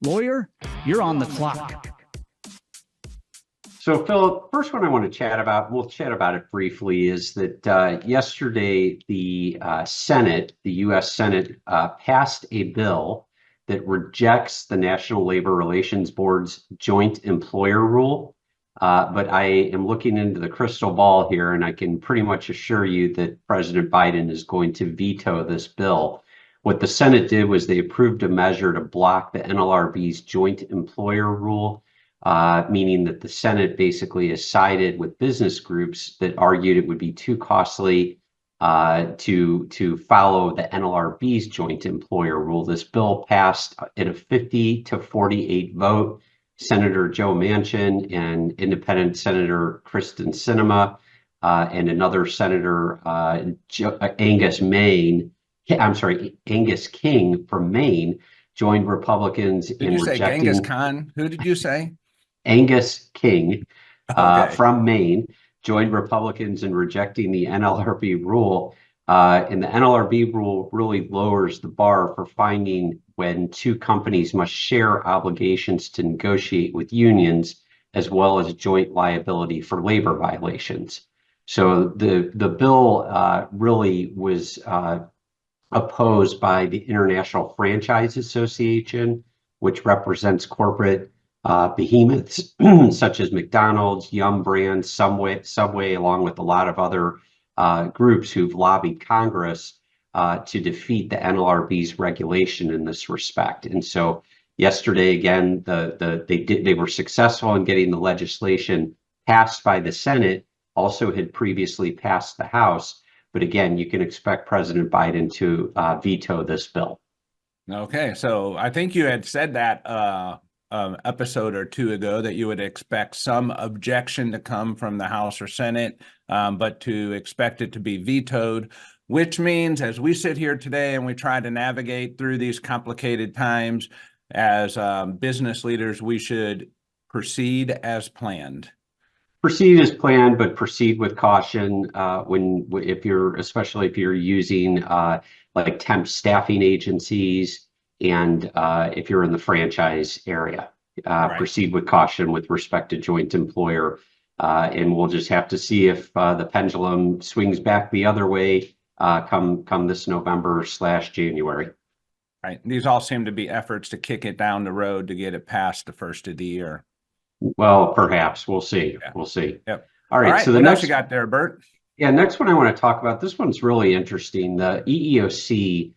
Lawyer, you're on the clock. So, Phil, first one I want to chat about, we'll chat about it briefly, is that yesterday the the U.S. Senate, passed a bill that rejects the National Labor Relations Board's joint employer rule. But I am looking into the crystal ball here, and I can pretty much assure you that President Biden is going to veto this bill. What the Senate did was they approved a measure to block the NLRB's joint employer rule, meaning that the Senate basically has sided with business groups that argued it would be too costly to follow the NLRB's joint employer rule. This bill passed in a 50-48 vote. Senator Joe Manchin and Independent Senator Kristen Sinema and another Senator Angus King from Maine joined Republicans Did in you say rejecting Genghis Khan? Who did you say? Angus King Okay. from Maine joined Republicans in rejecting the NLRB rule. And the NLRB rule really lowers the bar for finding when two companies must share obligations to negotiate with unions, as well as joint liability for labor violations. So the bill really was opposed by the International Franchise Association, which represents corporate behemoths such as McDonald's, Yum Brands, Subway, along with a lot of other groups who've lobbied Congress to defeat the NLRB's regulation in this respect. And so yesterday, again, they were successful in getting the legislation passed by the Senate, also had previously passed the House. But again, you can expect President Biden to veto this bill. Okay, so I think you had said that episode or two ago that you would expect some objection to come from the House or Senate, but to expect it to be vetoed, which means as we sit here today and we try to navigate through these complicated times as business leaders, we should proceed as planned. Proceed as planned, but proceed with caution especially if you're using like temp staffing agencies and if you're in the franchise area. Right. Proceed with caution with respect to joint employer. And we'll just have to see if the pendulum swings back the other way come this November/January. Right. These all seem to be efforts to kick it down the road to get it past the first of the year. Well, perhaps. We'll see. Yeah. We'll see. Yep. All right. So the what next else you got there, Burt? Yeah, next one I want to talk about. This one's really interesting. The EEOC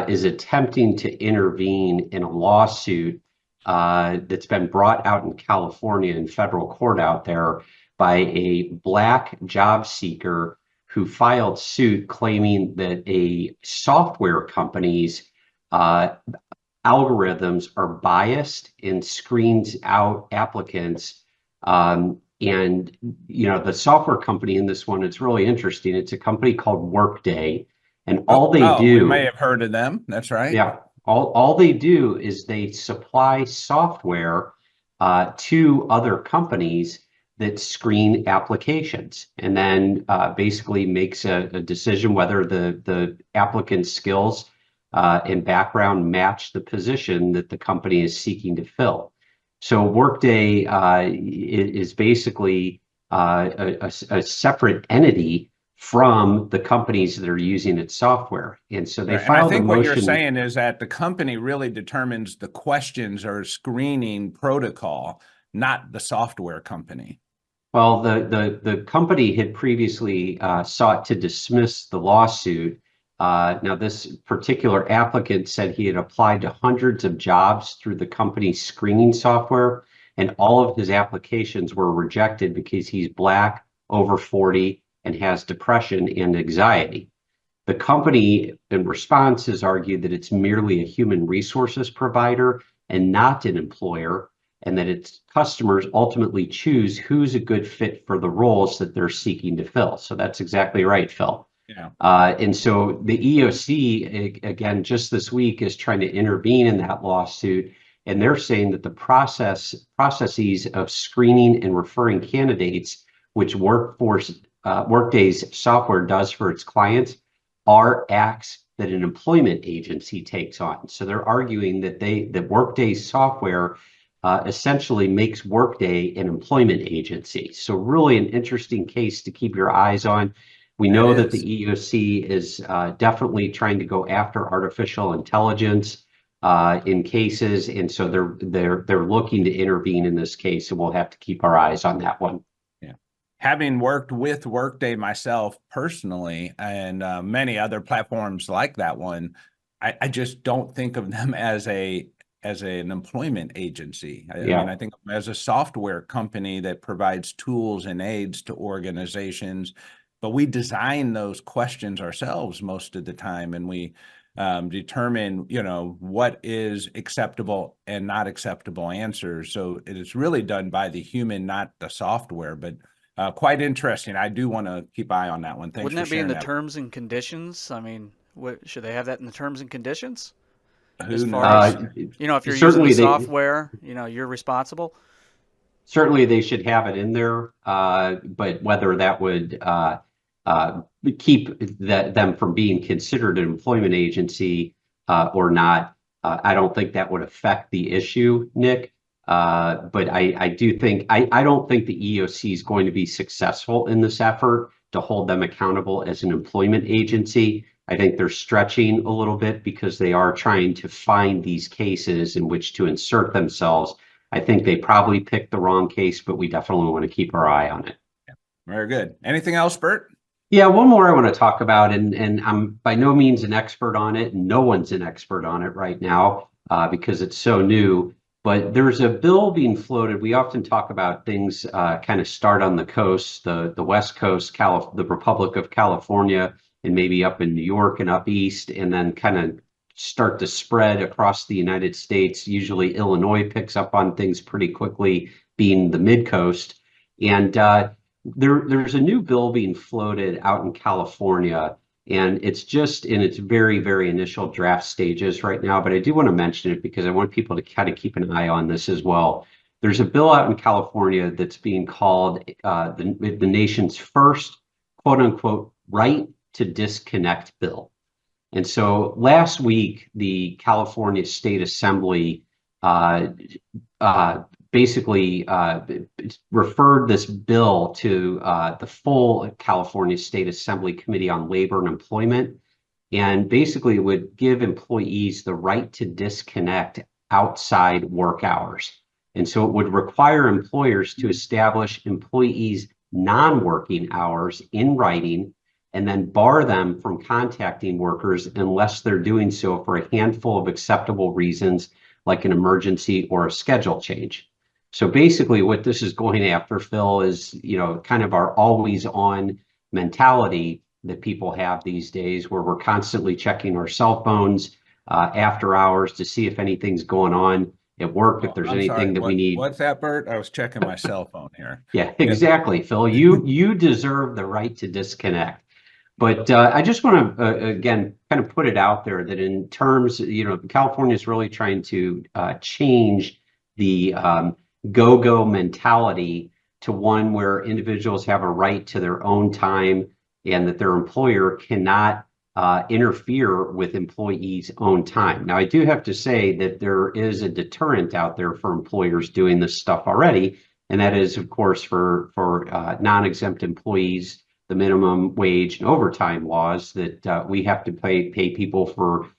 is attempting to intervene in a lawsuit that's been brought out in California in federal court out there by a Black job seeker who filed suit claiming that a software company's algorithms are biased and screens out applicants. And, the software company in this one, it's really interesting. It's a company called Workday. And all they do. We may have heard of them. That's right. Yeah. All they do is they supply software to other companies that screen applications and then basically makes a decision whether the applicant's skills and background match the position that the company is seeking to fill. So Workday is basically a separate entity from the companies that are using its software. And so they filed a motion. What you're saying is that the company really determines the questions or screening protocol, not the software company. Well, the company had previously sought to dismiss the lawsuit. Now, this particular applicant said he had applied to hundreds of jobs through the company's screening software, and all of his applications were rejected because he's Black, over 40, and has depression and anxiety. The company, in response, has argued that it's merely a human resources provider and not an employer, and that its customers ultimately choose who's a good fit for the roles that they're seeking to fill. So that's exactly right, Phil. Yeah. And so the EEOC, again, just this week is trying to intervene in that lawsuit. And they're saying that the processes of screening and referring candidates, which Workday's software does for its clients, are acts that an employment agency takes on. So they're arguing that that Workday's software essentially makes Workday an employment agency. So really an interesting case to keep your eyes on. We know that the EEOC is definitely trying to go after artificial intelligence in cases, and so they're looking to intervene in this case, and we'll have to keep our eyes on that one. Yeah, having worked with Workday myself personally, and many other platforms like that one, I just don't think of them as an employment agency. I mean, I think of them as a software company that provides tools and aids to organizations, but we design those questions ourselves most of the time, and we determine, what is acceptable and not acceptable answers. So it is really done by the human, not the software, but quite interesting. I do want to keep eye on that one. Thanks. Wouldn't for that be in sharing the that. terms and conditions? I mean, should they have that in the terms and conditions? Who As far knows? as, if you're using certainly the software, you're responsible. Certainly they should have it in there, but whether that would keep them from being considered an employment agency or not, I don't think that would affect the issue, Nick. But I do think, I don't think the EEOC is going to be successful in this effort to hold them accountable as an employment agency. I think they're stretching a little bit because they are trying to find these cases in which to insert themselves. I think they probably picked the wrong case, but we definitely want to keep our eye on it. Very good. Anything else, Burt? Yeah, one more I want to talk about, and I'm by no means an expert on it, and no one's an expert on it right now because it's so new. But there's a bill being floated. We often talk about things kind of start on the coast, the West Coast, the Republic of California, and maybe up in New York and up east, and then kind of start to spread across the United States. Usually Illinois picks up on things pretty quickly, being the mid-coast. And there's a new bill being floated out in California, and it's just in its very, very initial draft stages right now. But I do want to mention it because I want people to kind of keep an eye on this as well. There's a bill out in California that's being called the nation's first, quote unquote, right to disconnect bill. And so last week, the California State Assembly basically referred this bill to the full California State Assembly Committee on Labor and Employment, and basically would give employees the right to disconnect outside work hours. And so it would require employers to establish employees' non-working hours in writing and then bar them from contacting workers unless they're doing so for a handful of acceptable reasons, like an emergency or a schedule change. So basically what this is going after, Phil, is, kind of our always on mentality that people have these days, where we're constantly checking our cell phones after hours to see if anything's going on at work, if there's anything that we need. What's that, Burt? I was checking my cell phone here. Yeah, exactly, Phil. You deserve the right to disconnect. But I just want to, again, kind of put it out there that in terms, California is really trying to change the go-go mentality to one where individuals have a right to their own time and that their employer cannot interfere with employees' own time. Now, I do have to say that there is a deterrent out there for employers doing this stuff already, and that is, of course, for non-exempt employees, the minimum wage and overtime laws that we have to pay people for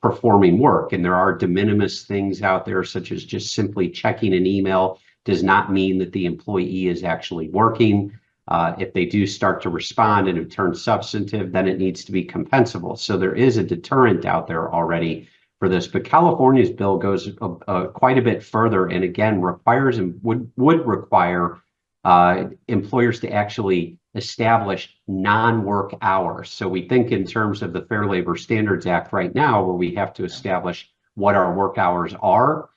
performing work. And there are de minimis things out there, such as just simply checking an email does not mean that the employee is actually working. If they do start to respond and it turns substantive, then it needs to be compensable. So there is a deterrent out there already for this. But California's bill goes quite a bit further, and again requires and would require employers to actually establish non-work hours. So we think in terms of the Fair Labor Standards Act right now, where we have to establish what our work hours are.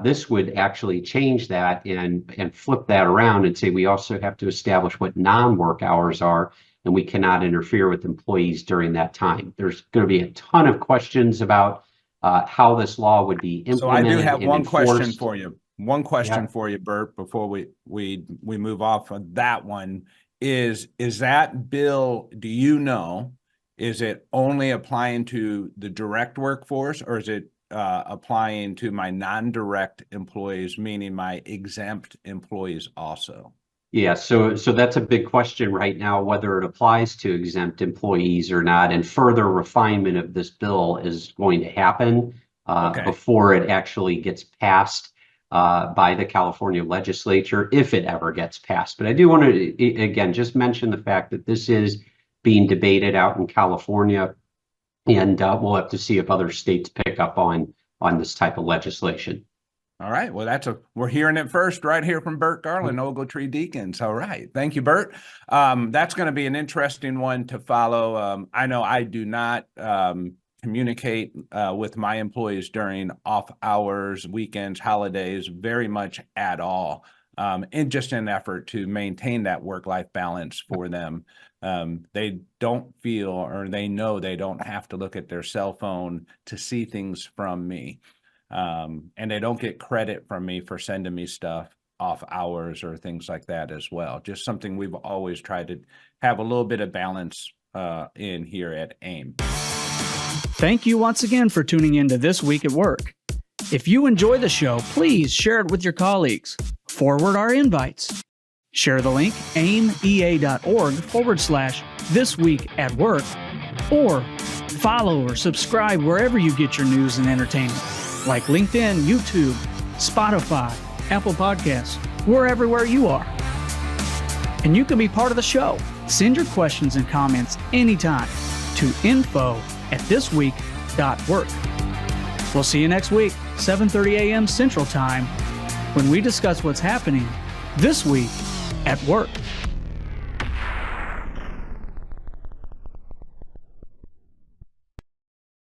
This would actually change that and flip that around and say we also have to establish what non-work hours are, and we cannot interfere with employees during that time. There's going to be a ton of questions about how this law would be implemented. So I do have one enforced. question for you. One question for you, Burt, before we move off of that one is that bill, do you know is it only applying to the direct workforce, or is it applying to my non-direct employees, meaning my exempt employees also? Yeah, so that's a big question right now, whether it applies to exempt employees or not, and further refinement of this bill is going to happen before it actually gets passed by the California legislature, if it ever gets passed. But I do want to, again, just mention the fact that this is being debated out in California, and we'll have to see if other states pick up on this type of legislation. All right. Well, we're hearing it first right here from Burt Garland, Ogletree Deacons. All right. Thank you, Burt. That's going to be an interesting one to follow. I know I do not communicate with my employees during off hours, weekends, holidays, very much at all, and just in an effort to maintain that work-life balance for them. They don't feel, or they know they don't have to look at their cell phone to see things from me. And they don't get credit from me for sending me stuff off hours or things like that as well. Just something we've always tried to have a little bit of balance in here at AIM. Thank you once again for tuning in to This Week at Work. If you enjoy the show, please share it with your colleagues. Forward our invites. Share the link aimea.org/thisweekatwork, or follow or subscribe wherever you get your news and entertainment, like LinkedIn, YouTube, Spotify, Apple Podcasts. We're everywhere you are. And you can be part of the show. Send your questions and comments anytime to info@thisweek.work. We'll see you next week, 7:30 a.m. Central Time, when we discuss what's happening this week at work.